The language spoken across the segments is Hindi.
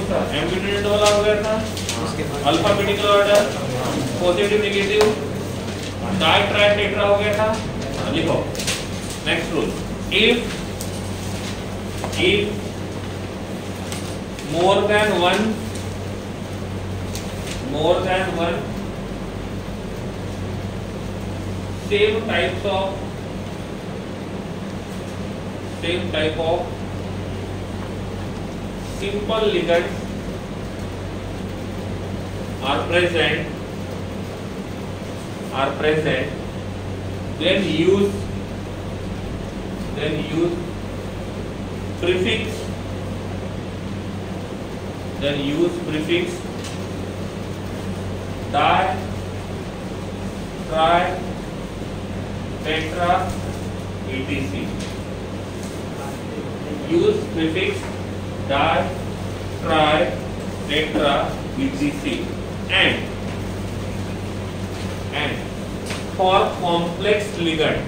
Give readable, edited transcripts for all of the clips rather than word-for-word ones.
सा एम्बिडेंट वाला हो गया था, alphabetical order, positive negative, di tri tetra हो गया था। लिखो next rule, if more than one same type of simple ligands are present, then use prefix di, tri, tetra, etc. Use prefix di, tri, tetra, etc. And for complex ligand,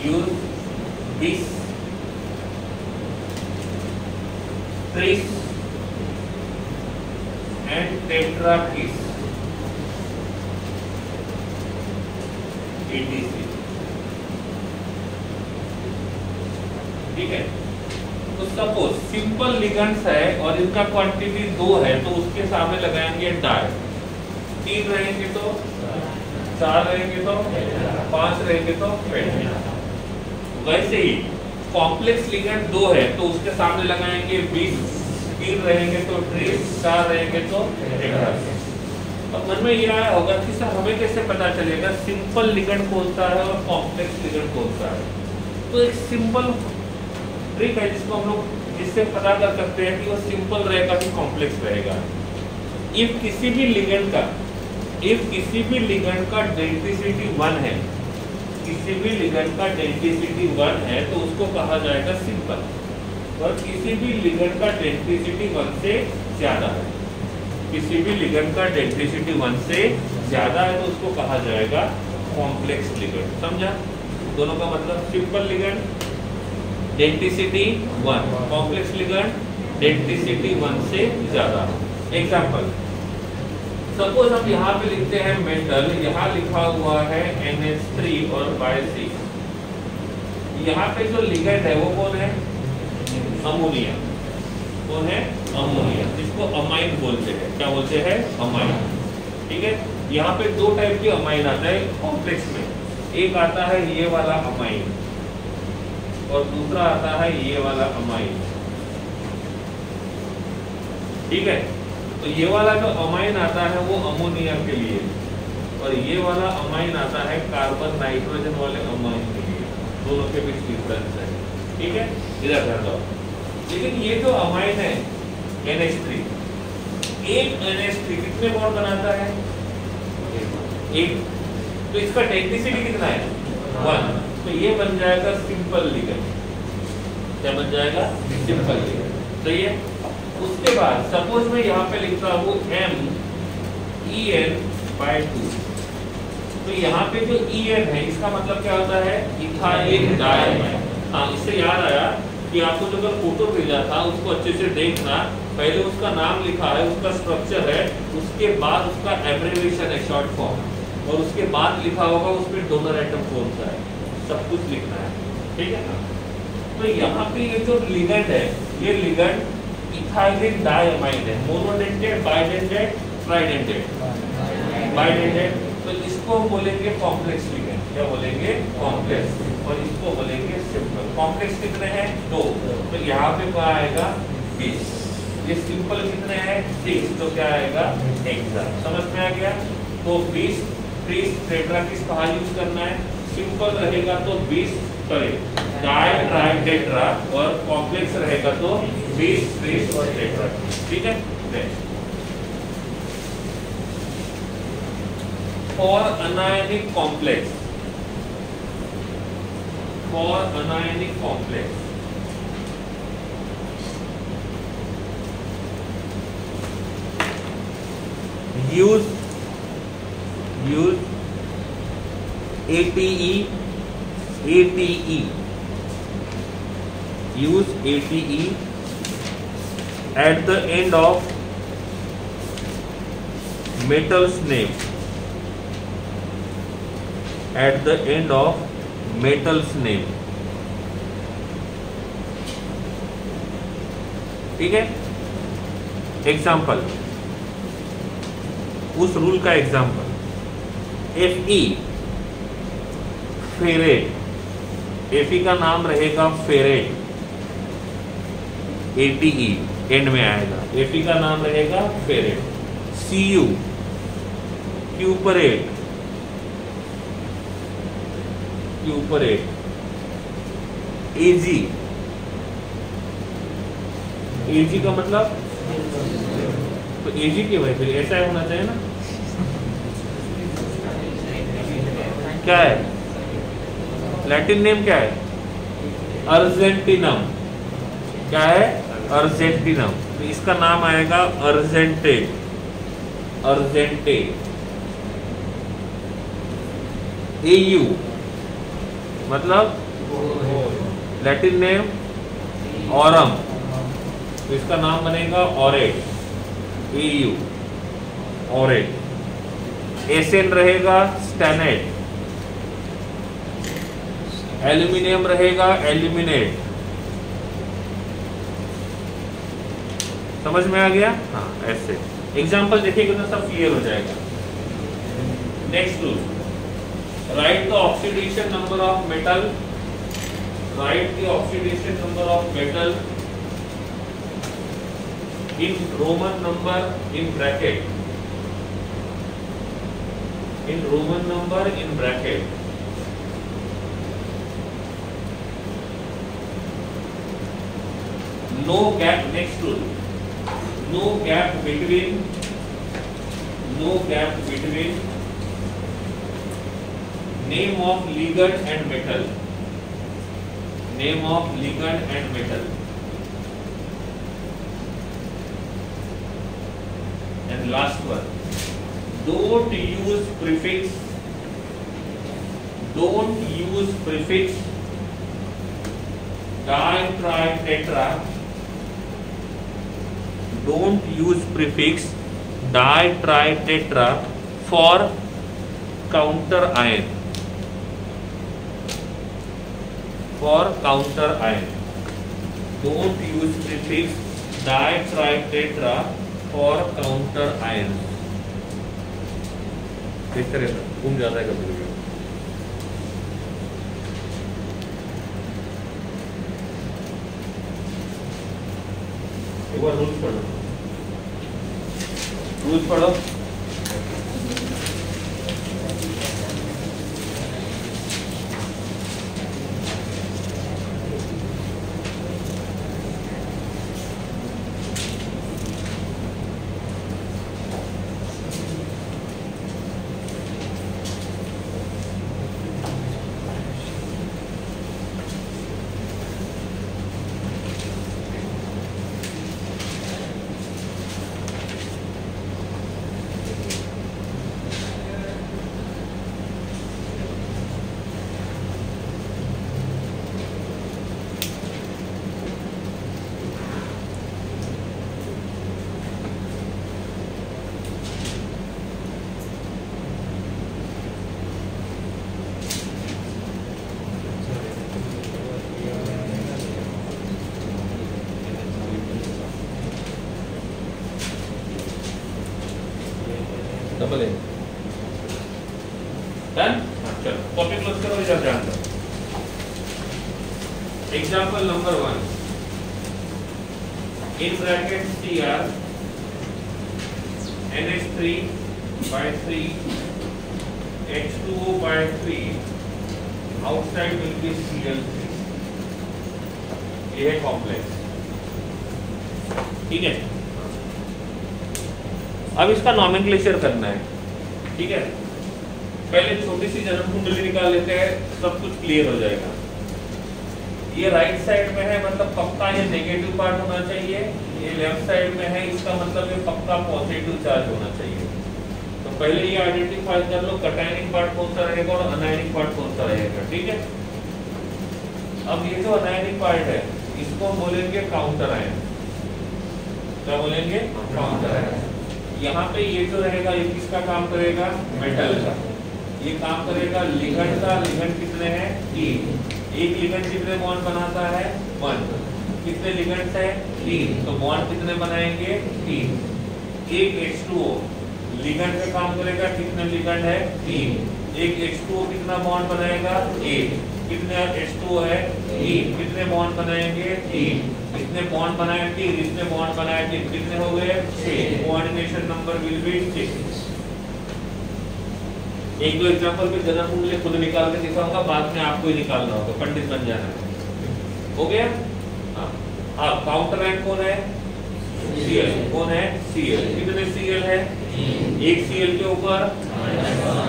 use bis, tris and tetra bis, etc. ठीक है। तो सपोज सिंपल लिगेंड्स है और इनका क्वांटिटी 2 है, तो उसके सामने लगाएंगे डाई, 3 रहेंगे तो 4 रहेंगे तो 5 रहेंगे तो टेट्रा। वैसे ही कॉम्प्लेक्स लिगेंड 2 है तो उसके सामने लगाएंगे 20, 3 रहेंगे तो ट्रिस, 4 रहेंगे तो टेट्रा। अब मन में ये आया होगा कि सर हमें कैसे पता चलेगा सिंपल लिगेंड कौन सा है और कॉम्प्लेक्स लिगेंड कौन सा है। तो एक सिंपल ट्रिक है जिसको हम लोग इससे पता कर सकते हैं कि वो सिंपल रहेगा कि कॉम्प्लेक्स रहेगा। इफ किसी भी लिगेंड का डेंसिटी 1 है, तो उसको कहा जाएगा सिंपल। और किसी भी लिगेंड का डेंसिटी 1 से ज्यादा है, तो उसको कहा जाएगा कॉम्प्लेक्स लिगेंड। समझा? दोनों का मतलब simple ligand density 1, complex ligand density 1 से ज्यादा। एग्जांपल, सपोज हम यहाँ पे लिखते हैं मेटल, यहाँ लिखा हुआ है NH3 और बाय6। यहाँ पे जो लिगेंड है वो कौन है? अमोनिया। कौन है? अमोनिया, जिसको अमाइन बोलते हैं। क्या बोलते हैं? अमाइन। ठीक है। यहाँ पे 2 टाइप के अमाइन आता है कॉम्प्लेक्स में, एक आता है ये वाला अमाइन और दूसरा आता है ये वाला अमाइन। ठीक है। तो ये वाला जो अमाइन आता है वो अमोनिया के लिए, और ये वाला अमाइन आता है कार्बन नाइट्रोजन वाले अमाइन के लिए। दोनों के बीच डिफरेंस है। ठीक है, इधर ध्यान दो। लेकिन ये जो अमाइन है NH3, एक NH3 कितने बॉन्ड बनाता है? 1। तो इसका डेंसिटी कितना है? 1। तो ये बन जाएगा सिंपल लिगेंड। क्या बन जाएगा? Simple ligand. सही है। उसके बाद सपोज मैं यहाँ पे लिखता हूँ MEN/2। तो यहाँ पे जो EN है इसका मतलब क्या होता है? Ethyl diamine. हाँ, इससे याद आया कि आपको जो अगर फोटो भेजा था उसको अच्छे से देखना। पहले उसका नाम लिखा है, उसका स्ट्रक्चर है, उसके बाद उसका एब्रिविएशन है, शॉर्ट फॉर्म, और उसके बाद लिखा होगा उसमें डोनर एटम कौन सा है। सब कुछ लिखना है। ठीक है ना? तो यहाँ पे ये जो लिगेंड है, ये लिगेंड इथाइल डाइअमाइन है। Monodentate, bidentate, ट्राइडेंटेड। बाइडेंटेड। तो इसको हम बोलेंगे कॉम्प्लेक्स लिगेंड। क्या बोलेंगे? कॉम्प्लेक्स। और इसको बोलेंगे सिंपल। कॉम्प्लेक्स कितने हैं? 2। तो यहाँ पे क्या आएगा? 20। ये सिंपल कितने हैं? 6। तो क्या आएगा? हेक्सा। समझ में आ गया? तो 20 ट्रिस टेट्रा किस कहा यूज करना है? सिंपल रहेगा तो 20 डाई ट्राई टेट्रा, और कॉम्प्लेक्स रहेगा तो 20 ट्रिस और टेट्रा। ठीक है। Next, for anionic complex, use use ATE, ATE, use ATE at the end of metal's name, at the end of metal's name. ठीक है, एग्जाम्पल, उस रूल का एग्जाम्पल, Fe फेरेट, Fe का नाम रहेगा फेरेट, ATE एंड में आएगा, Fe का नाम रहेगा फेरेट। Cu क्यूपरेट, क्यूपरेट। Ag का मतलब, तो Ag क्यों है फिर, ऐसा होना चाहिए ना, क्या है लैटिन नेम, क्या है अर्जेंटिनम, क्या है अर्जेंटिनम, तो इसका नाम आएगा अर्जेंटे, अर्जेंटे। AU मतलब लैटिन नेम ऑरम, तो इसका नाम बनेगा ऑरेट, AU ऑरेट। SN रहेगा स्टैनेट, एल्यूमिनियम रहेगा एल्यूमिनेट। समझ में आ गया, हाँ ऐसे एग्जाम्पल देखिएगा तो सब क्लियर हो जाएगा। Next rule, right the oxidation number of metal, right the oxidation number of metal in Roman number in bracket, in Roman number in bracket. No gap, next rule, no gap between name of ligand and metal, name of ligand and metal, and last one, don't use prefix di-tri-tetra, don't use prefix di-tri-tetra for counter ion, for counter ion, don't use prefix di-tri-tetra for counter ion। इस तरह से घूम जाता है कभी कभी। एक बार रूल्स पढ़ो, रूल्स पढ़ो। Double A done. चलो टॉपिक क्लोज करो, रिजल्ट जान लो। Example number 1, in bracket Cr NH3/3 H2O/3 outside will be Cl3। ये है कॉम्प्लेक्स, ठीक है। अब इसका नॉमेनक्लेचर करना है, ठीक है। पहले छोटी सी जन्म कुंडली निकाल लेते हैं, सब कुछ क्लियर हो जाएगा। ये राइट साइड में है, मतलब पक्का ये नेगेटिव पार्ट होना चाहिए। ये लेफ्ट साइड में है, इसका मतलब ये पक्का पॉजिटिव चार्ज होना चाहिए। तो पहले ये आइडेंटिफाई कर लो कटायनिक पार्ट कौन सा रहेगा और अनायनिक पार्ट कौन सा रहेगा, ठीक है। अब ये जो अनायनिक पार्ट है इसको हम बोलेंगे काउंटर आयन। क्या बोलेंगे? Counter ion. यहाँ पे ये जो रहेगा ये किसका काम करेगा? मेटल का। ये काम करेगा लिगेंड का। लिगेंड कितने हैं? 3। एक लिगेंड कितने बॉन्ड बनाता है? 1। कितने लिगेंड्स है? 3। तो बॉन्ड कितने बनाएंगे? 3। एक H2O लिगेंड का काम करेगा। कितने लिगेंड है? 3। एक H2O कितना बॉन्ड बनाएगा? 1। कितने H2O है? 3। कितने बॉन्ड बनाएंगे? 3। इसने बॉन्ड बनाया 3, इसने बॉन्ड बनाया 3, कितने हो गए? 6। Coordination number will be 6। एक दो एग्जांपल पे जनरल फॉर्मूले खुद निकाल के दिखाऊंगा, बाद में आपको ही निकालना होगा, पंडित बन जाना है। हो गया? हाँ, काउंटर आयन कौन है? Cl। कौन है? Cl। कितने Cl है? एक Cl के ऊपर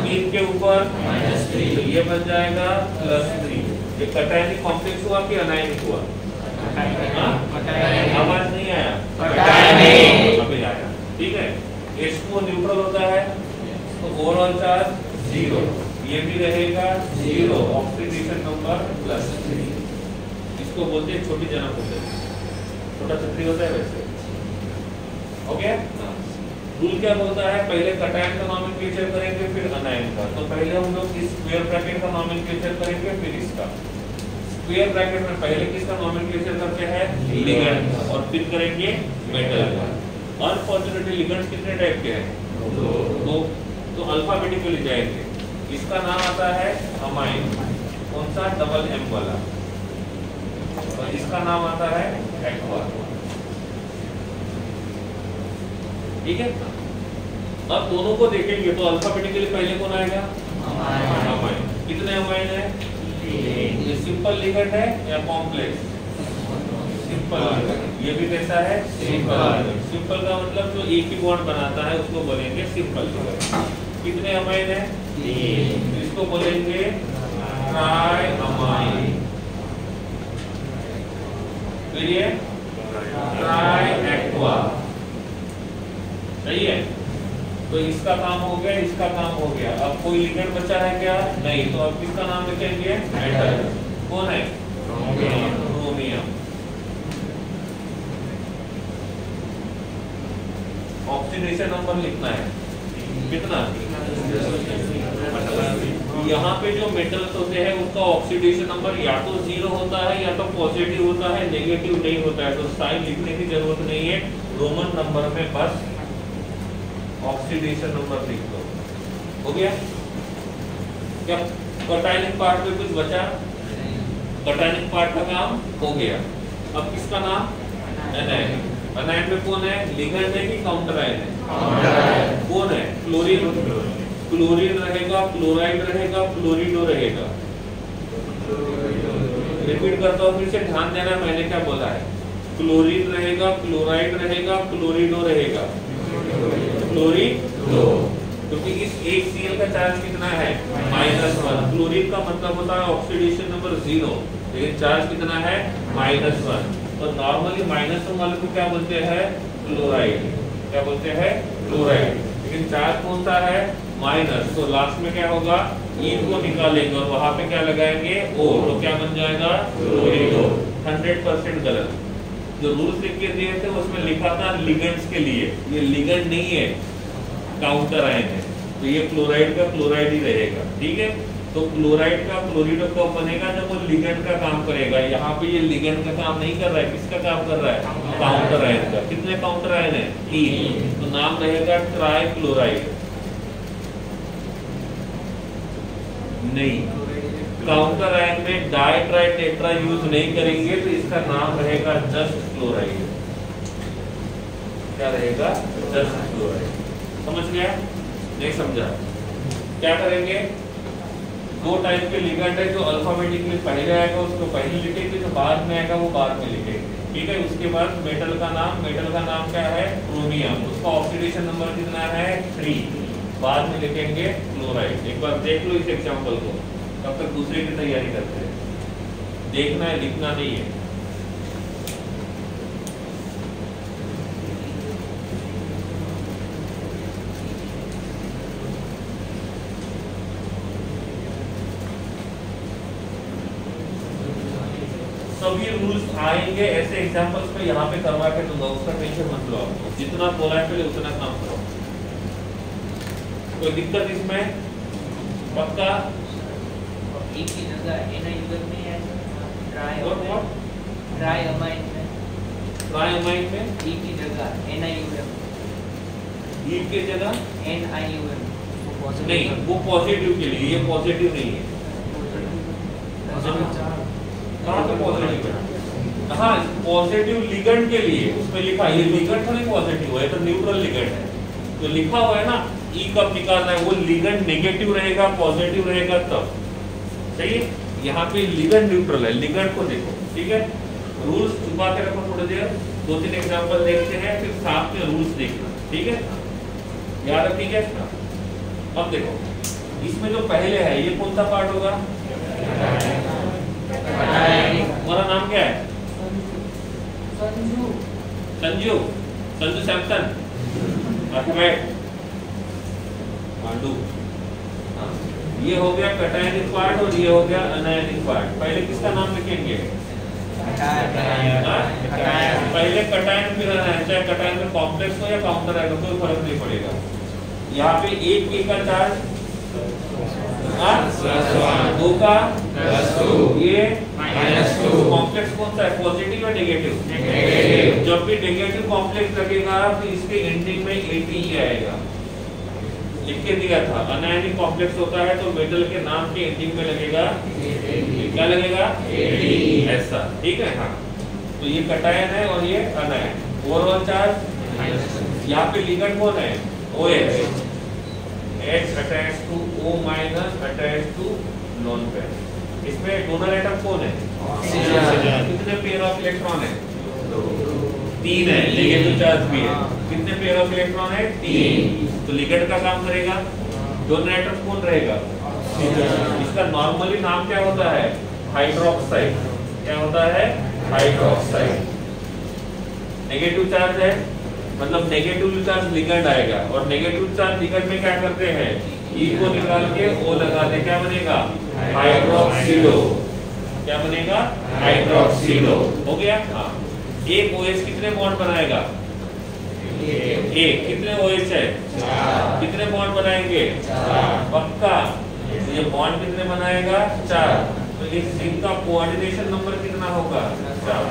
3 के ऊपर -3, तो ये बन जाएगा +3। ये कटायनिक कॉम्प्लेक्स हुआ कि अनायनिक हुआ? आवाज नहीं आया? अभी आया, ठीक है। H2O न्यूट्रल होता है तो ओवरऑल चार्ज 0, ये भी रहेगा 0, ऑक्सीडेशन नंबर +3। इसको बोलते हैं छोटी जनक होते हैं, छोटा छतरी होता है वैसे। ओके, रूल क्या बोलता है? पहले कटायन का नॉमेनक्लेचर करेंगे फिर अनायन का। तो पहले हम लोग इस स्क्वायर ब्रैकेट का नॉमेनक्लेचर करेंगे फिर इसका। स्क्वायर ब्रैकेट में पहले किसका नॉमेनक्लेचर करते हैं? लिगेंड, और फिर करेंगे मेटल का। अनफॉर्चुनेटली लिगेंड्स कितने टाइप के हैं? 2। तो अल्फाबेटिकली जाएंगे। इसका नाम आता है अमाइन, कौन सा? डबल M वाला। और इसका नाम आता है एक्वा, ठीक है। अब दोनों को देखेंगे तो अल्फाबेटिकली पहले कौन आएगा? अमाइन। कितने अमाइन है? ये सिंपल लिगेंड है या कॉम्प्लेक्स? सिंपल। ये भी कैसा है? सिंपल। सिंपल का मतलब जो एक ही बॉन्ड बनाता है उसको बोलेंगे सिंपल लिगेंड। कितने अमाइन है? 3। इसको बोलेंगे ट्राई अमाइन। फिर ये ट्राई एक्वा, सही है। तो इसका काम हो गया, इसका काम हो गया। अब कोई लिगेंड बचा है क्या? नहीं। तो अब किसका नाम लिखेंगे? मेटल। कौन है? क्रोमियम। ऑक्सीडेशन नंबर लिखना है कितना? यहाँ पे जो मेटल्स होते हैं उसका ऑक्सीडेशन नंबर या तो 0 होता है या तो पॉजिटिव होता है, नेगेटिव नहीं होता है। तो साइन लिखने की जरूरत नहीं है, रोमन नंबर में बस ऑक्सीडेशन नंबर लिख दो। हो गया क्या? कटायनिक पार्ट में कुछ बचा? कटायनिक पार्ट का काम हो गया। अब किसका नाम? एनायन। अनायन में कौन है? लिगेंड है कि काउंटर आयन है? कौन है? क्लोरीन। क्लोरीन रहेगा, क्लोराइड रहेगा, फ्लोरिडो रहेगा। रिपीट करता हूँ फिर से, ध्यान देना मैंने क्या बोला है। क्लोरीन रहेगा, क्लोराइड रहेगा, फ्लोरिडो रहेगा। फ्लोरिडो, क्योंकि इस एक Cl का चार्ज कितना है? -1। क्लोरीन का मतलब होता है ऑक्सीडेशन नंबर 0, लेकिन चार्ज कितना है? -1। तो नॉर्मली -1 वाले को क्या बोलते हैं? क्लोराइड। क्या बोलते हैं? क्लोराइड। लेकिन चार्ज कौन सा है? माइनस। तो लास्ट में क्या होगा? ई को निकालेंगे और वहां पे क्या लगाएंगे? O। तो क्या बन जाएगा? फ्लोरिडो। 100% गलत। जो रूल्स लिख के दिए थे उसमें लिखा था लिगेंड्स के लिए, ये लिगेंड नहीं है, काउंटर आयन है। तो ये क्लोराइड का क्लोराइड ही रहेगा, ठीक है। तो क्लोराइड का क्लोरिडो कब बनेगा? जब वो लिगेंड का काम करेगा। यहाँ पे ये लिगेंड का काम नहीं कर रहा है, किसका काम कर रहा है? काउंटर आयन का। कितने काउंटर आयन है? 3। तो नाम रहेगा ट्राई क्लोराइड। नहीं, काउंटर आयन में डाई ट्राई टेट्रा यूज नहीं करेंगे, तो इसका नाम रहेगा जस्ट क्लोराइड। क्या रहेगा? Just chloride. समझ गया? नहीं समझा? क्या करेंगे? 2 टाइप के लिगेंड है, जो अल्फाबेटिकली पहले आएगा उसको पहले लिखेंगे, जो बाद में आएगा वो बाद में लिखेंगे, ठीक है। उसके बाद मेटल का नाम क्या है? क्रोमियम। उसका ऑक्सीडेशन नंबर कितना है? 3। बाद में लिखेंगे क्लोराइड। एक बार देख लो इस एग्जांपल को, तब तक दूसरे की तैयारी करते हैं। देखना है, लिखना नहीं है। सभी रूल्स आएंगे, ऐसे एग्जांपल्स में यहाँ पे करवा के दूंगा, उसका टेंशन मत लो आप। जितना बोला है पहले उतना काम करो। कोई दिक्कत इसमें? पक्का? ई की जगह एना यूजर में है ट्राई अमाइन में ई की जगह एना यूजर ई की जगह NIUM नहीं, वो पॉजिटिव के लिए, ये पॉजिटिव नहीं है। कहाँ पे पॉजिटिव है? हाँ, पॉजिटिव लिगेंड के लिए उसमें लिखा है, ये लिगेंड थोड़ी पॉजिटिव है, तो न्यूट्रल लिगेंड है। तो लिखा हुआ है ना ई कब निकालना है, वो लिगेंड नेगेटिव रहेगा पॉजिटिव रहेगा तब। सही है? यहाँ पे लिगेंड न्यूट्रल है, लिगेंड को देखो। ठीक है, रूल्स छुपा के रखो थोड़ी देर, 2-3 एग्जांपल देखते हैं, फिर साथ में रूल्स देखना। ठीक है, याद रखेंगे। अब देखो इसमें जो पहले है ये कौन सा पार्ट होगा? हमारा नाम क्या है? संजू सैमसन पांडु। ये हो गया कटायनिक पार्ट और ये हो गया अनायनिक पार्ट। पहले किसका नाम लिखेंगे? पहले कटायन फिर अनायन, चाहे कटायन में कॉम्प्लेक्स हो या काउंटर आएगा कोई फर्क नहीं पड़ेगा। यहाँ पे 1 K का चार्ज, 2 का ये -2। कॉम्प्लेक्स कौन सा है, पॉजिटिव या नेगेटिव? जब भी नेगेटिव कॉम्प्लेक्स लगेगा तो इसके एंडिंग में AT ही आएगा। लिख के दिया था, अनायनिक कॉम्प्लेक्स होता है तो मेटल के नाम के एंडिंग में लगेगा क्या लगेगा? ऐसा। ठीक है, हाँ। तो ये कटायन है और ये अनायन। ओवरऑल चार्ज यहाँ पे लिगेंड कौन है? OH, H attached to O minus attached to lone pair। इसमें डोनर एटम कौन है? कितने पेयर ऑफ इलेक्ट्रॉन है? 3 है, नेगेटिव चार्ज भी है। कितने पेयर ऑफ इलेक्ट्रॉन है? 3। तो लिगेंड का काम करेगा। डोनर एटम कौन रहेगा? इसका नॉर्मली नाम क्या होता है? हाइड्रोक्साइड। क्या होता है? हाइड्रोक्साइड। नेगेटिव चार्ज है मतलब नेगेटिव चार्ज लिगेंड आएगा, और नेगेटिव चार्ज लिगेंड में क्या करते हैं? ई को निकाल के O लगा दे, क्या बनेगा? हाइड्रोक्सिलो। क्या बनेगा? हाइड्रोक्सिलो। हो गया। हाँ, एक OH कितने बॉन्ड बनाएगा? एक। कितने OH है? 4। कितने बॉन्ड बनाएंगे? 4। पक्का? तो ये बॉन्ड कितने बनाएगा? 4। तो इस जिंक का कोऑर्डिनेशन नंबर कितना होगा? 4।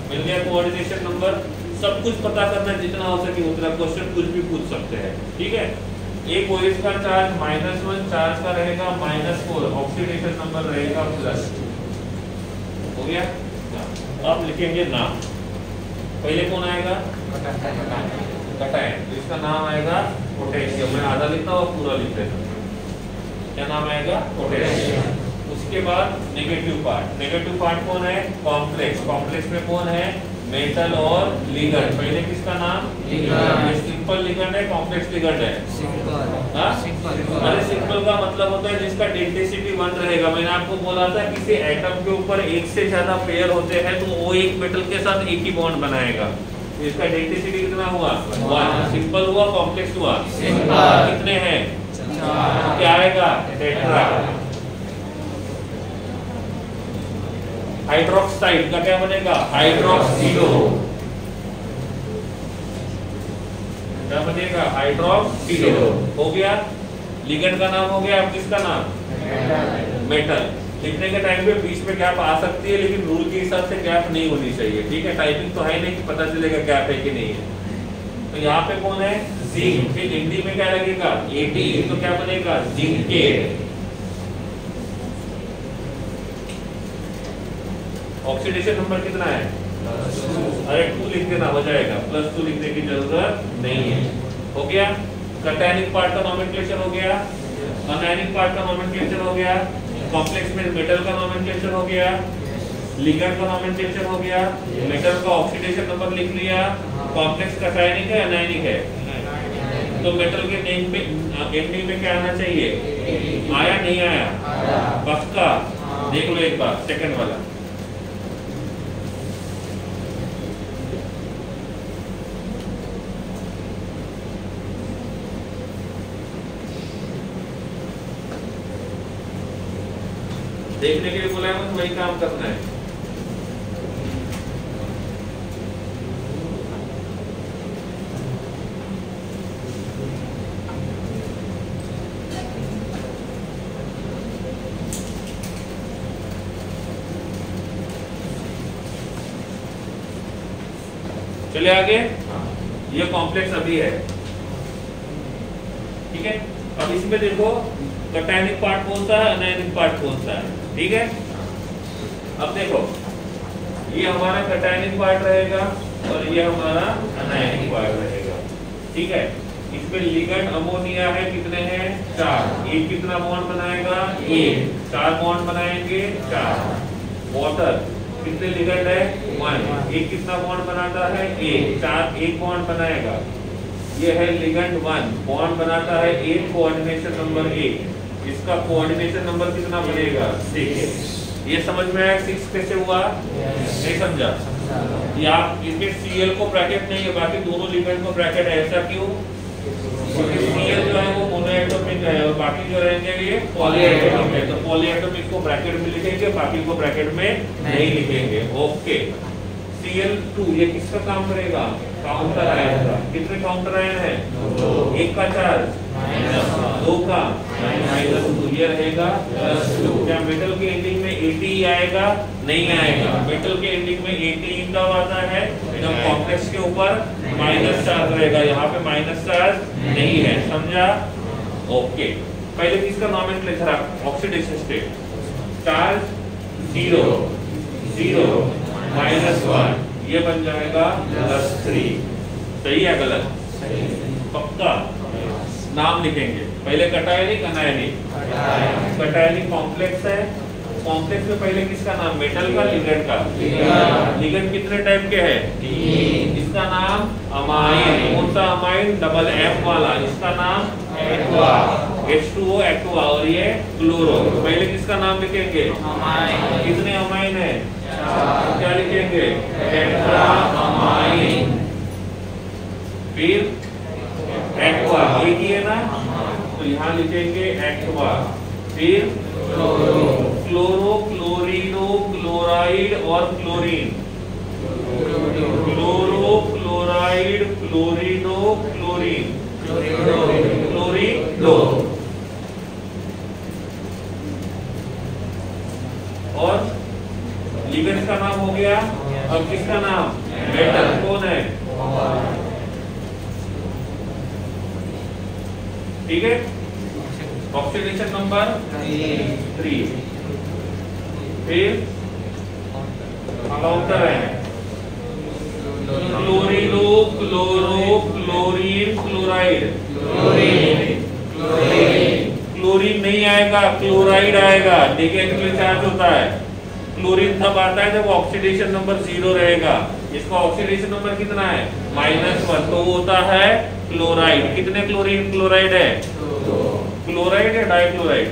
मिल गया कोऑर्डिनेशन नंबर। सब कुछ पता करना जितना हो सके उतना, क्वेश्चन कुछ भी पूछ सकते हैं। ठीक है, एक OH का चार्ज -1 चार्ज का रहेगा -4, ऑक्सीडेशन नंबर रहेगा +2। हो गया। अब लिखेंगे नाम। पहले कौन आएगा? कटायन। तो इसका नाम आएगा पोटेशियम। मैं आधा लिखता हूँ, पूरा लिख देता हूँ। क्या नाम आएगा? पोटेशियम। उसके बाद नेगेटिव पार्ट। नेगेटिव पार्ट कौन है? कॉम्प्लेक्स। कॉम्प्लेक्स में कौन है? मेटल और लिगेंड। पहले किसका नाम? लिगेंड। सिंपल लिगेंड है, कॉम्प्लेक्स लिगेंड है? सिंपल। अरे सिंपल का मतलब होता है जिसका डेंसिटी 1 रहेगा। मैंने आपको बोला था किसी एटम के ऊपर एक से ज्यादा पेयर होते हैं तो वो एक मेटल के साथ एक ही बॉन्ड बनाएगा। तो इसका डेंसिटी कितना हुआ? 1। सिंपल हुआ, कॉम्प्लेक्स हुआ? कितने हैं? 4। क्या आएगा? टेट्रा। हाइड्रोक्साइड का क्या बनेगा? हाइड्रोक्सिलो। क्या बनेगा? हाइड्रोक्सिलो। हो गया। लिगेंड का नाम हो गया। अब किसका नाम? मेटल। लिखने के टाइम पे बीच में गैप आ सकती है, लेकिन रूल के हिसाब से गैप नहीं होनी चाहिए। ठीक है, टाइपिंग तो है नहीं कि पता चलेगा गैप है कि नहीं है। तो यहाँ पे कौन है? जिंक। फिर हिंदी में क्या लगेगा? AT। तो क्या बनेगा? जिंकेट। ऑक्सीडेशन नंबर कितना है? अरे 2 लिख देना, हो जाएगा। +2 लिखने की जरूरत नहीं है। हो गया। कटायनिक पार्ट का नोमेनक्लेचर हो गया, अनायनिक पार्ट का नोमेनक्लेचर हो गया, कॉम्प्लेक्स में मेटल का नोमेनक्लेचर हो गया, लिगेंड का नोमेनक्लेचर हो गया, मेटल का ऑक्सीडेशन नंबर लिख लिया। कॉम्प्लेक्स कटायनिक है अनायनिक है? तो मेटल के नेम पे एंडिंग में क्या आना चाहिए? आया नहीं आया? पक्का? देख लो एक बार सेकंड वाला। देखने के लिए बोला है, वही काम करना है। चले आगे। ये कॉम्प्लेक्स अभी है, ठीक है। अब इसमें देखो कैटायनिक पार्ट कौन सा है, अनायनिक पार्ट कौन सा है, ठीक है। अब देखो ये हमारा कैटायनिक पार्ट रहेगा और ये हमारा अनायनिक पार्ट रहेगा, ठीक है। इसमें लिगेंड अमोनिया है, कितने हैं 4। एक कितना बॉन्ड बनाएगा 1, 4 बॉन्ड बनाएंगे 4। वाटर कितने लिगेंड है 1, एक कितना बॉन्ड बनाता है 1, 4 एक बॉन्ड बनाएगा। ये है लिगेंड 1, बॉन्ड बनाता है 1, कोऑर्डिनेशन नंबर 1। इसका कोऑर्डिनेशन नंबर कितना बनेगा 6। ये समझ में आया 6 कैसे हुआ? नहीं समझा? या इसके Cl को ब्रैकेट नहीं है, बाकी दोनों लिगेंड को ब्रैकेट है। ऐसा क्यों? क्योंकि Cl जो है वो मोनोएटॉमिक है और बाकी जो रहेंगे ये पॉलीएटॉमिक है। तो पॉलीएटॉमिक को ब्रैकेट में लिखेंगे, बाकी को ब्रैकेट में नहीं लिखेंगे। ओके। Cl2 ये किसका काम करेगा? काउंटर आयन का। कितने काउंटर आयन है? 1 का चार्ज, 2 का -2, ये रहेगा +2। क्या मेटल के एंडिंग में Ate आएगा? नहीं आएगा। मेटल के एंडिंग में Ate कब आता है? जब कॉम्प्लेक्स के ऊपर माइनस चार्ज रहेगा। यहाँ पे माइनस चार्ज नहीं है, समझा? ओके। पहले किसका नॉमेनक्लेचर? Oxidation state. चार्ज 0, 0, -1, ये बन जाएगा +3। सही है गलत? पक्का? नाम लिखेंगे पहले कैटायनिक अनायनिक। कैटायनिक कॉम्प्लेक्स है, कॉम्प्लेक्स में पहले किसका नाम? मेटल का, लिगेंड का। लिगेंड कितने टाइप के हैं? इसका नाम अमाइन। कौन सा अमाइन? डबल M वाला। इसका नाम H2O एक्वा। और ये क्लोरो। पहले किसका नाम लिखेंगे? अमाइन। कितने अमाइन है? क्या लिखेंगे? Tetra amine. फिर एक्वा, एक ही है ना, तो यहाँ लिखेंगे एक्वा। फिर क्लोरो, क्लोरीनो, क्लोराइड और chlorine. Chloro, chloride, chlorino, chlorine, chlorino. और लिगेंड का नाम हो गया। अब किसका नाम? मेटल। कौन है? ठीक है। Oxidation number 3। फिर काउंटर है क्लोरीनो, क्लोरो, क्लोरीन, क्लोराइड। क्लोरीन नहीं आएगा, क्लोराइड आएगा। देखिए न्यूक्लियर चार्ज होता है। क्लोरीन तब आता है जब ऑक्सीडेशन नंबर 0 रहेगा। इसका ऑक्सीडेशन नंबर कितना है? -1, तो वो होता है क्लोराइड। कितने क्लोरीन क्लोराइड है? क्लोराइड है डाइक्लोराइड?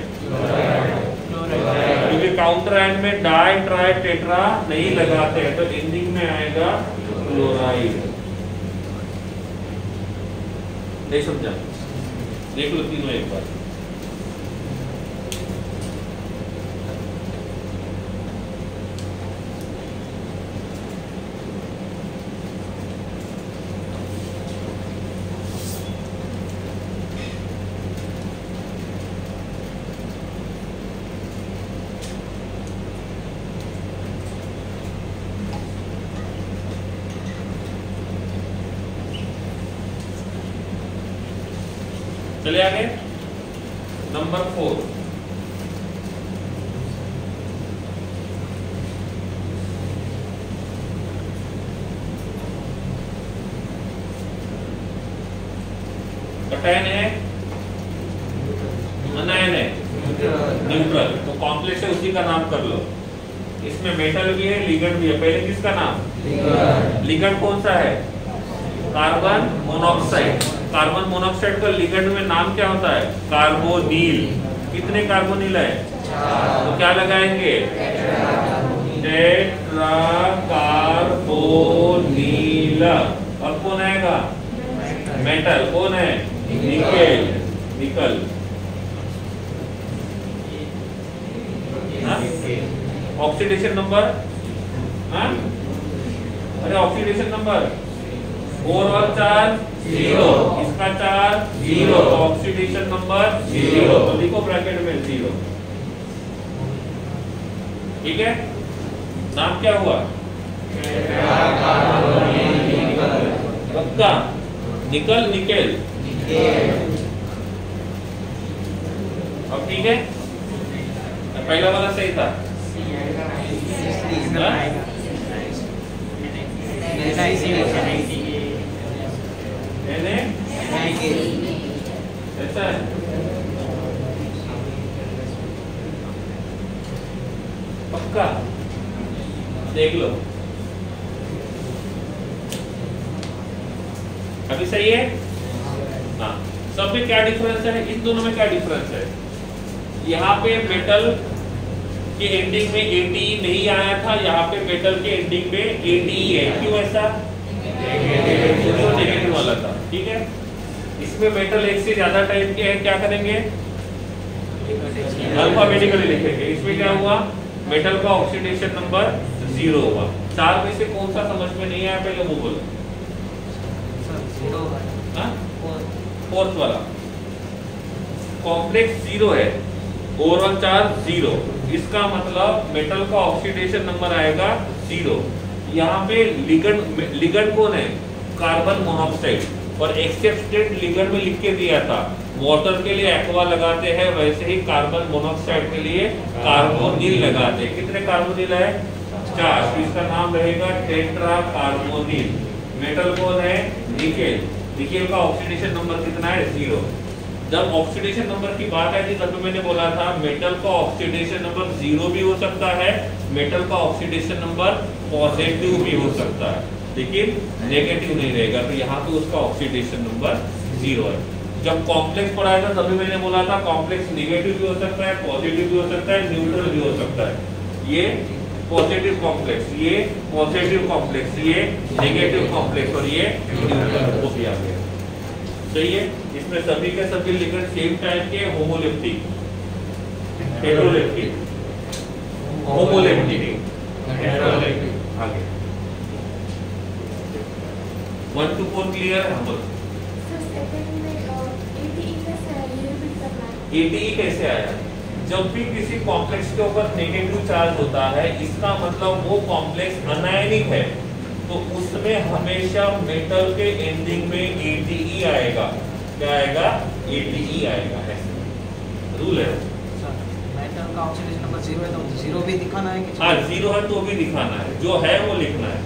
क्योंकि काउंटर आयन में डाई, ट्राई, टेट्रा नहीं लगाते हैं, तो एंडिंग में आएगा क्लोराइड। नहीं समझा? देख लो तीनों एक बार। चले आगे। नंबर 4। कैटायन है, अनायन है, न्यूट्रल। तो कॉम्प्लेक्स है, उसी का नाम कर लो। इसमें मेटल भी है, लिगेंड भी है। पहले किसका नाम? लिगेंड कौन सा है? Carbon monoxide. कार्बन मोनोऑक्साइड का लिगेंड में नाम क्या होता है? कार्बोनिल। कितने कार्बोनिल है? तो क्या लगाएंगे? Tetra carbonyl. अब कौन आएगा? मेटल। कौन है? निकेल, निकल। Oxidation number? अरे ऑक्सीडेशन नंबर ओवरऑल चार्ज 0, इसका चार्ज 0, ऑक्सीडेशन नंबर 0। तो लिखो ब्रैकेट में 0। ठीक है। नाम क्या हुआ? पक्का? निकल निकेल। अब ठीक है, पहला वाला सही था। ऐसा है, पक्का? देख लो अभी सही है। हाँ, सब में क्या डिफरेंस है, इन दोनों में क्या डिफरेंस है? यहाँ पे मेटल के एंडिंग में ATE नहीं आया था, यहाँ पे मेटल के एंडिंग में ATE है। क्यों ऐसा? नेगेटिव वाला था, ठीक है। इसमें मेटल एक से ज्यादा टाइप के हैं, क्या करेंगे? अल्फाबेटिकली लिखेंगे। इसमें क्या हुआ? मेटल का ऑक्सीडेशन नंबर 0 हुआ। 4 में से कौन सा समझ में नहीं आया, पहले वो बोलो। फोर्थ वाला कॉम्प्लेक्स 0 है, ओवरऑल चार्ज 0। इसका मतलब मेटल का ऑक्सीडेशन नंबर आएगा 0। यहाँ पे लिगेंड कौन है? Carbon monoxide. और एक्सेप्टेड लिगेंड में लिख के दिया था, वाटर के लिए एक्वा लगाते हैं, वैसे ही कार्बन मोनोऑक्साइड के लिए कार्बोनिल लगाते हैं। कितने कार्बोनिल है? 4। तो इसका नाम रहेगा टेट्रा कार्बोनिल। मेटल कौन है? निकेल। निकेल का ऑक्सीडेशन नंबर कितना है? 0। जब ऑक्सीडेशन नंबर की बात आई थी तब मैंने बोला था मेटल का ऑक्सीडेशन नंबर 0 भी हो सकता है, मेटल का ऑक्सीडेशन नंबर पॉजिटिव भी हो सकता है, लेकिन नेगेटिव नहीं रहेगा। तो यहाँ पे उसका ऑक्सीडेशन नंबर 0 है। जब कॉम्प्लेक्स पढ़ाया था तभी मैंने बोला था कॉम्प्लेक्स नेगेटिव भी हो सकता है, पॉजिटिव भी हो सकता है, न्यूट्रल भी हो सकता है। ये पॉजिटिव कॉम्प्लेक्स, ये पॉजिटिव कॉम्प्लेक्स, ये नेगेटिव कॉम्प्लेक्स और ये न्यूट्रल हो गया। सही है। इसमें सभी के सभी लिगेंड सेम टाइप के होमोलिप्टिक, हेटेरोलिप्टिक, होमोलिप्टिक, आगे 1 to 4 क्लियर है? हम बोलो ATE कैसे आया? जब भी किसी कॉम्प्लेक्स के ऊपर नेगेटिव चार्ज होता है, इसका मतलब वो कॉम्प्लेक्स अनायनिक है, तो उसमें हमेशा मेटल के एंडिंग में ATE आएगा। क्या आएगा? ATE आएगा। ऐसे रूल है। मेटल का ऑक्सीडेशन नंबर 0 है तो 0 भी दिखाना है कि? हाँ, 0 है तो भी दिखाना है, जो है वो लिखना है।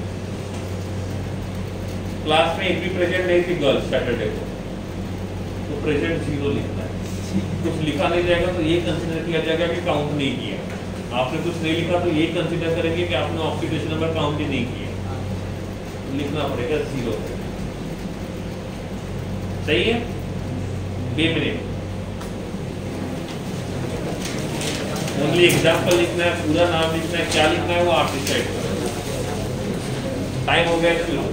क्लास में एक भी प्रेजेंट नहीं थी गर्ल्स सैटरडे को, तो प्रेजेंट 0 लिखना है। कुछ लिखा नहीं जाएगा तो ये कंसीडर किया जाएगा कि काउंट नहीं किया। आपने कुछ नहीं लिखा तो ये कंसीडर करेंगे कि आपने ऑक्सीडेशन नंबर काउंट ही नहीं किया। लिखना पड़ेगा 0। सही है। 2 मिनट ओनली एग्जाम्पल लिखना है, पूरा नाम लिखना है, क्या लिखना है वो आप डिसाइड करो। टाइम हो गया शुरू।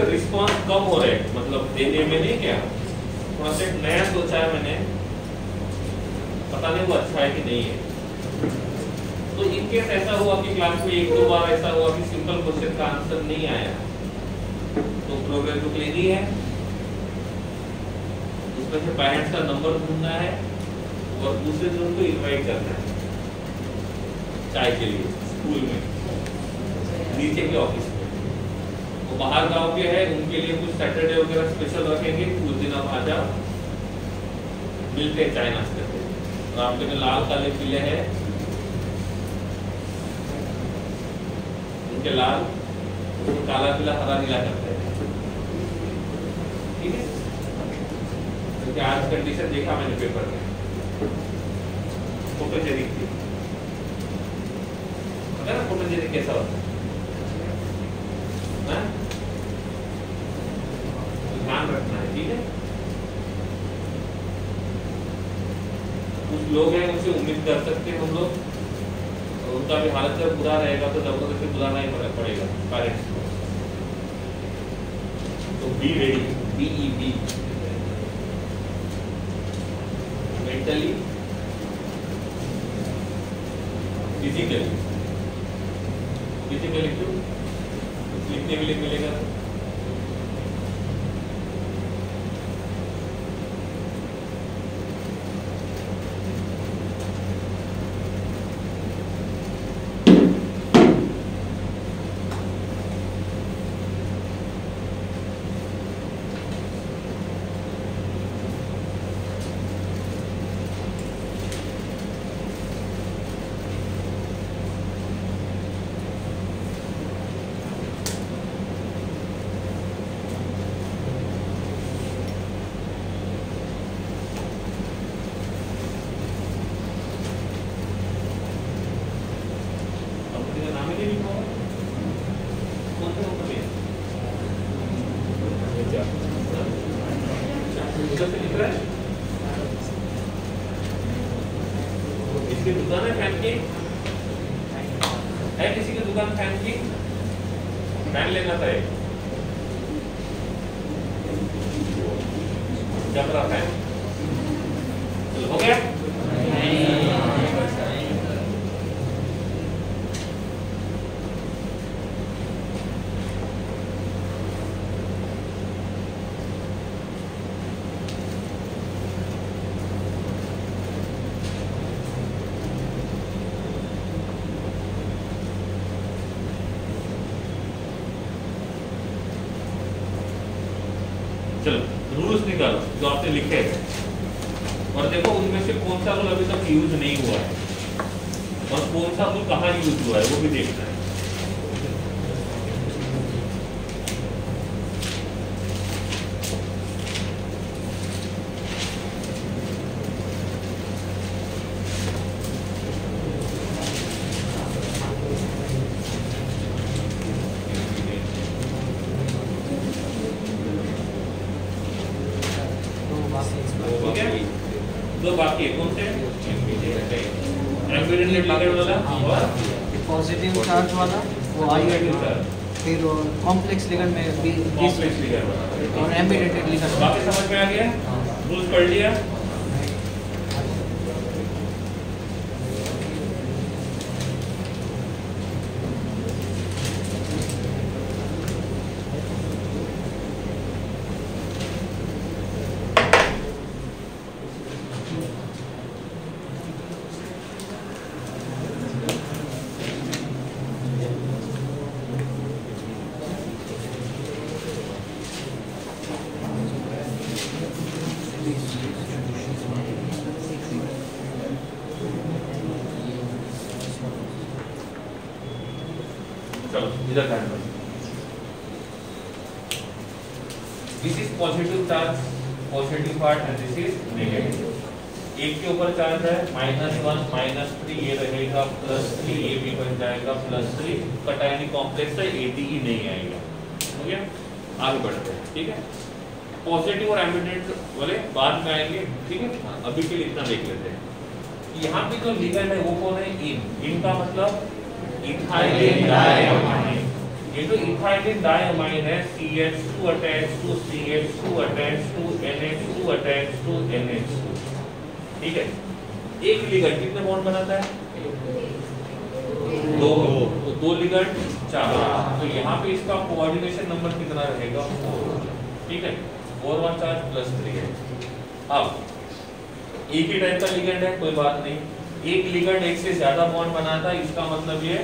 रिस्पांस कम हो रहे हैं, मतलब देने में नहीं, क्या थोड़ा सा नया सोचा है मैंने, पता नहीं वो अच्छा है कि नहीं है। तो इनकेस ऐसा हुआ कि क्लास में 1-2 बार ऐसा हुआ कि सिंपल क्वेश्चन का आंसर नहीं आया, तो प्रोग्रेस बुक लेनी है, उसमें से पेरेंट्स का नंबर ढूंढना है और दूसरे दिन उनको इनवाइट करना है चाय के लिए स्कूल में, नीचे के ऑफिस में। वो बाहर गांव के हैं, उनके लिए कुछ सैटरडे वगैरह स्पेशल रखेंगे, उस दिन आप आ जाओ, मिलते हैं, चाय नाश्ते करते हैं। और आपके में लाल काले पीले हैं, उनके लाल, काला पीला हरा नीला करते हैं, ठीक है। क्योंकि आज कंडीशन देखा मैंने पेपर में, फोटोजेनिक थी, पता है ना फोटोजेनिक कैसा होता है? ध्यान रखना है, ठीक है। कुछ लोग हैं उनसे उम्मीद कर सकते हैं हम लोग, और उनका भी हालत जब बुरा रहेगा तो जबरदस्ती बुलाना ही पड़ेगा पेरेंट्स को। तो be ready, BEB, mentally, physically, नीचे क्या लिख दूं? लिखने के लिए मिलेगा इसकी दुकान है फैन की? है किसी की दुकान फैन की? फैन लेना था एक जबरा फैन। चलो हो गया? चलो रूल्स निकालो जो आपने लिखे हैं और देखो उनमें से कौन सा रूल अभी तक यूज नहीं हुआ है और कौन सा रूल कहाँ यूज हुआ है वो भी देखना है। दो बाकी है कौन से? एम्बिडेंट वाला और पॉजिटिव चार्ज वाला वो आएगा, फिर कॉम्प्लेक्स लिगेंड में भी कॉम्प्लेक्स लिगेंड और एम्बिडेंटेड लिगेंड। बाकी समझ में आ गया? रूल्स पढ़ लिया? चलो इधर ध्यान दो। This is positive charge, positive part and this is negative. एक के ऊपर चार्ज है -1 -3, ये रहेगा +3, ये भी बन जाएगा +3। कटायनी कॉम्प्लेक्स है, ATE नहीं आएगा। हो गया? आगे बढ़ते हैं। ठीक है, पॉजिटिव और एम्बिडेंट वाले बाद में आएंगे। ठीक है, अभी के लिए इतना देख लेते हैं। यहाँ पे जो लिगेंड है वो कौन है? इन का मतलब इथाइलिन डायअमाइन। ये जो इथाइलिन डायअमाइन है CH2 attach to CH2 attach to NH2 attach to NH2। ठीक है, एक लिगेंड कितने बॉन्ड बनाता है? दो। तो दो लिगेंड 4। तो यहाँ पे इसका कोऑर्डिनेशन नंबर कितना रहेगा? 4। ठीक है, 4 1 चार्ज +3 है। अब एक ही टाइप का लिगेंड है, कोई बात नहीं। एक लिगेंड एक से ज्यादा बॉन्ड बनाता है, इसका मतलब ये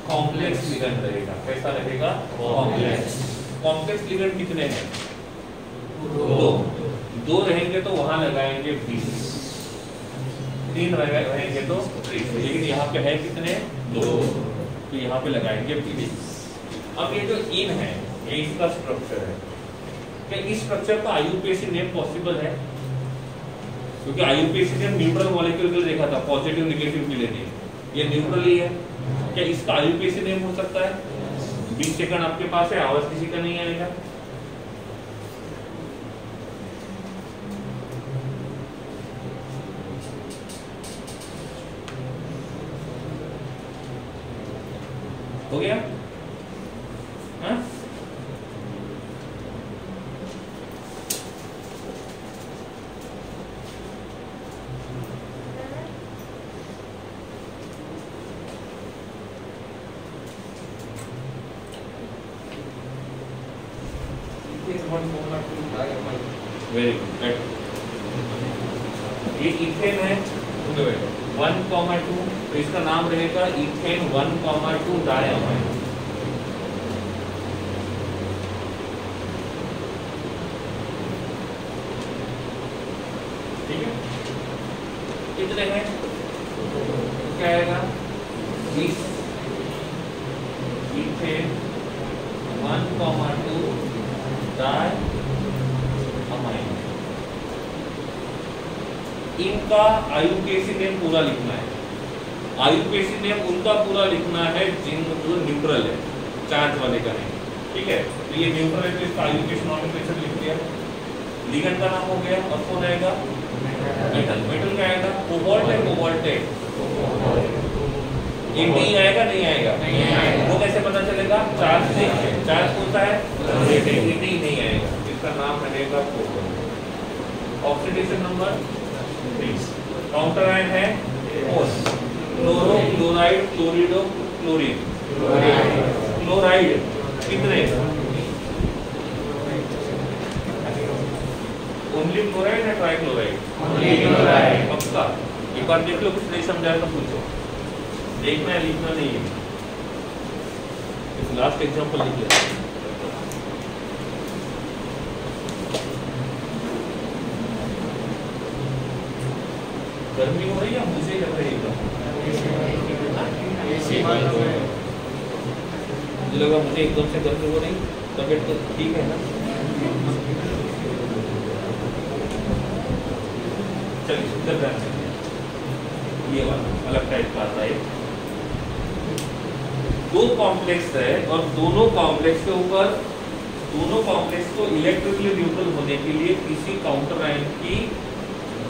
कॉम्प्लेक्स लिगेंड रहेगा। कैसा रहेगा? कॉम्प्लेक्स। कॉम्प्लेक्स लिगेंड कितने हैं? 2 रहेंगे तो वहां लगाएंगे 20, 3 रहेंगे तो 30, लेकिन यहाँ पे है कितने? 2, तो यहाँ पे लगाएंगे 20। अब ये जो इन है ये इसका स्ट्रक्चर है। क्या इस स्ट्रक्चर का IUPAC नेम पॉसिबल है? क्योंकि IUPAC ने न्यूट्रल मॉलिक्यूल के लिए देखा था, पॉजिटिव नेगेटिव के लिए नहीं। ये न्यूट्रल ही है। क्या इसका IUPAC नेम हो सकता है? 20 सेकंड आपके पास है, आवाज किसी का नहीं आएगा। हो गया? हाँ? Very good. ये इथेन है 1,2, तो इसका नाम रहेगा इथेन 1,2 डायमाइन। ठीक है, कितने हैं? क्या आएगा? Ethane 1,2 diamine. इनका आयुकेसी नेम पूरा लिखना है। आयुकेसी नेम उनका पूरा लिखना है जिन जो न्यूट्रल है, चार्ज वाले का नहीं। ठीक है, तो ये न्यूट्रल है तो इसका आयुकेसी नॉमेनक्लेचर लिख दिया। लिगेंड का नाम हो गया और कौन आएगा? मेटल। मेटल क्या आएगा? कोबाल्ट है, कोबाल्ट है। एटी आएगा नहीं आएगा? नहीं आएगा। वो कैसे पता चलेगा? चार्ज नहीं है। चार्ज कौन सा है? एटी नहीं आएगा। इसका नाम रहेगा cobalt. Oxidation number 3। Counter ion है क्लोरो, क्लोराइड, क्लोरिडो, क्लोरीन। क्लोराइड कितने? ओनली क्लोराइड या ट्राइक्लोराइड? Only chloride. पक्का? एक बार देख लो, कुछ नहीं समझा तो पूछो। देखना है, लिखना नहीं है। लास्ट एग्जांपल लिख लेते हैं। गर्मी हो रही है मुझे लग रही है? मुझे लगा मुझे एकदम से गर्मी हो रही। तबीयत तो ठीक है ना? चलिए इधर ध्यान से, ये वाला अलग टाइप का आता है। दो कॉम्प्लेक्स है और दोनों कॉम्प्लेक्स के ऊपर, दोनों कॉम्प्लेक्स को इलेक्ट्रिकली न्यूट्रल होने के लिए किसी काउंटर आयन की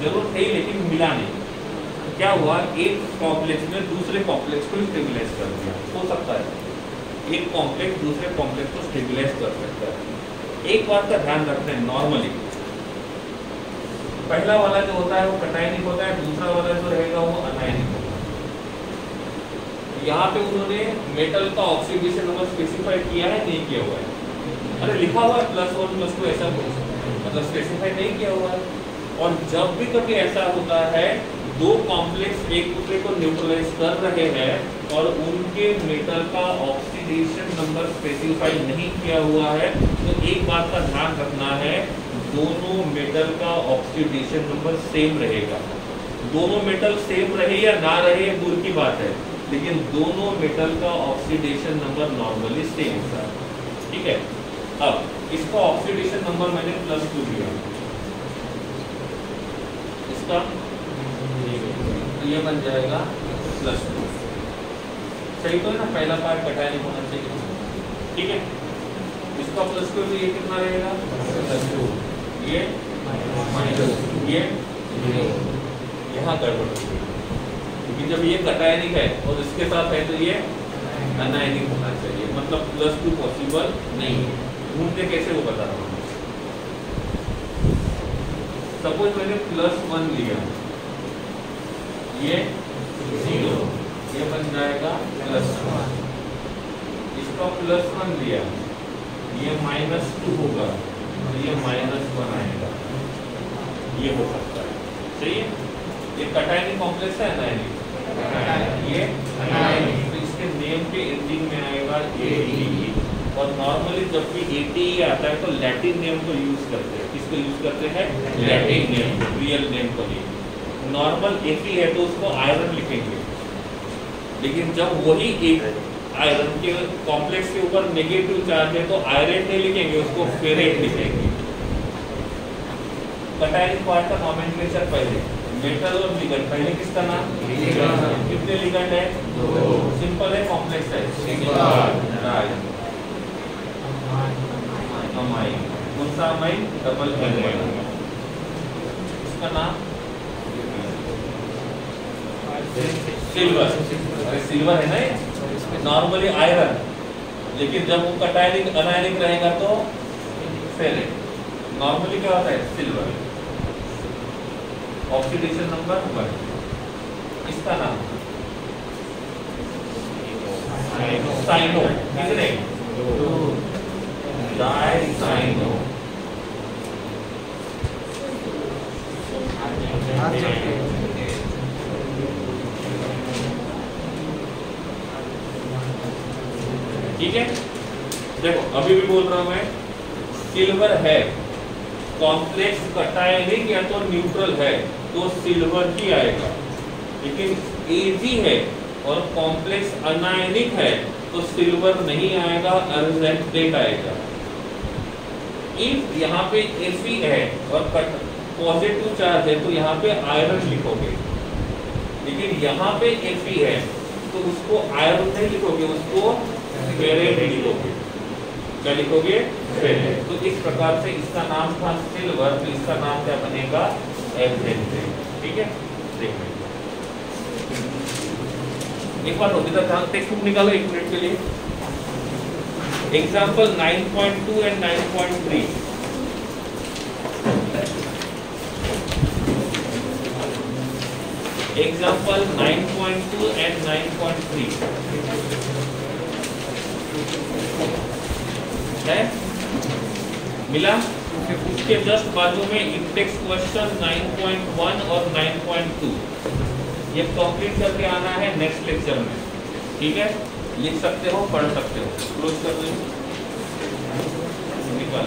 जरूरत है, लेकिन मिला नहीं। क्या हुआ? एक कॉम्प्लेक्स में दूसरे कॉम्प्लेक्स को स्टेबलाइज कर दिया। हो सकता है एक कॉम्प्लेक्स दूसरे कॉम्प्लेक्स को स्टेबलाइज कर सकता है। एक बात का ध्यान रखते हैं, नॉर्मली पहला वाला जो होता है वो कटायनिक होता है, दूसरा वाला जो रहेगा वो अनायनिक होगा। यहाँ पे उन्होंने मेटल का ऑक्सीडेशन नंबर स्पेसिफाई किया है, नहीं किया हुआ है? अरे लिखा हुआ है +1 +2 ऐसा कुछ, मतलब स्पेसिफाई नहीं किया हुआ है। और जब भी कभी ऐसा होता है दो कॉम्प्लेक्स एक दूसरे को न्यूट्रलाइज कर रहे हैं और उनके मेटल का ऑक्सीडेशन नंबर स्पेसिफाई नहीं किया हुआ है, तो एक बात का ध्यान रखना है, दोनों मेटल का ऑक्सीडेशन नंबर सेम रहेगा। दोनों मेटल सेम रहे या ना रहे दूर की बात है, लेकिन दोनों मेटल का ऑक्सीडेशन नंबर नॉर्मली सेम होता है। ठीक है, अब इसका ऑक्सीडेशन नंबर मैंने +2 लिया, इसका ये बन जाएगा +2। सही तो है ना? पहला पार्ट कटायनिक होना चाहिए। ठीक है, इसका +2 तो ये कितना रहेगा? +2। ये ये यहाँ गड़बड़ होगी, क्योंकि जब ये कटायनिक है और इसके साथ है तो ये अनायनिक होना चाहिए, मतलब +2 पॉसिबल नहीं है। ढूंढते कैसे वो बता रहा हूँ। सपोज मैंने +1 लिया, ये 0, ये बन जाएगा +1। इसका +1 लिया, ये -2 होगा, तो ये -1 आएगा। ये हो सकता है, सही है? ये कटायनिक कॉम्प्लेक्स है अनायनिक? ये अनायनिक, तो इसके नेम के एंडिंग में आएगा ATE। और नॉर्मली जब भी ATE आता है तो लैटिन नेम को यूज करते हैं। किसको यूज करते हैं? लैटिन नेम, रियल नेम को नहीं। नॉर्मल Fe है तो उसको आयरन लिखेंगे, लेकिन जब वही एक आयरन के कॉम्प्लेक्स के ऊपर नेगेटिव चार्ज है तो आयरन नहीं लिखेंगे, उसको फेरेट लिखेंगे। कटायनिक पार्ट का नॉमेनक्लेचर पहले मेटल और लिगेंड। पहले किसका नाम? लिगेंड। कितने लिगेंड है? 2। सिंपल है, कॉम्प्लेक्स है? Single amine. कौन सा अमाइन? Double amine. इसका नाम सिल्वर। अरे सिल्वर है ना ये, नॉर्मली आयरन, लेकिन जब वो कटायनिक अनायनिक रहेगा तो फेरेट। नॉर्मली क्या होता है? सिल्वर। Oxidation number 1। इसका नाम साइनो। कितने? डाइसाइनो। ठीक है, देखो अभी भी बोल रहा हूं मैं, सिल्वर है, कॉम्प्लेक्स कटायनिक या तो न्यूट्रल है तो सिल्वर ही आएगा, लेकिन एजी है और कॉम्प्लेक्स अनायनिक है तो सिल्वर नहीं आएगा, अर्जेंटेट आएगा। इफ यहाँ पे Fe है और पॉजिटिव चार्ज है तो यहाँ पे आयरन लिखोगे, लेकिन यहाँ पे Fe है तो उसको आयरन नहीं लिखोगे, उसको फेरेट लिखोगे। क्या लिखोगे? फेरेट। तो इस प्रकार से इसका नाम था सिल्वर, तो इसका नाम क्या बनेगा? अर्जेंटेट। ठीक है, देखो एक बार होगी तो टेक्स्ट बुक निकालो 1 मिनट के लिए। Example 9.2 and 9.3। एग्जाम्पल 9.2 एंड 9.3 है, मिला? उसके जस्ट बाजू में इंडेक्स क्वेश्चन 9.1 और 9.2 ये कंप्लीट करके आना है नेक्स्ट लेक्चर में। ठीक है, लिख सकते हो, पढ़ सकते हो। क्लोज कर दो, निकाल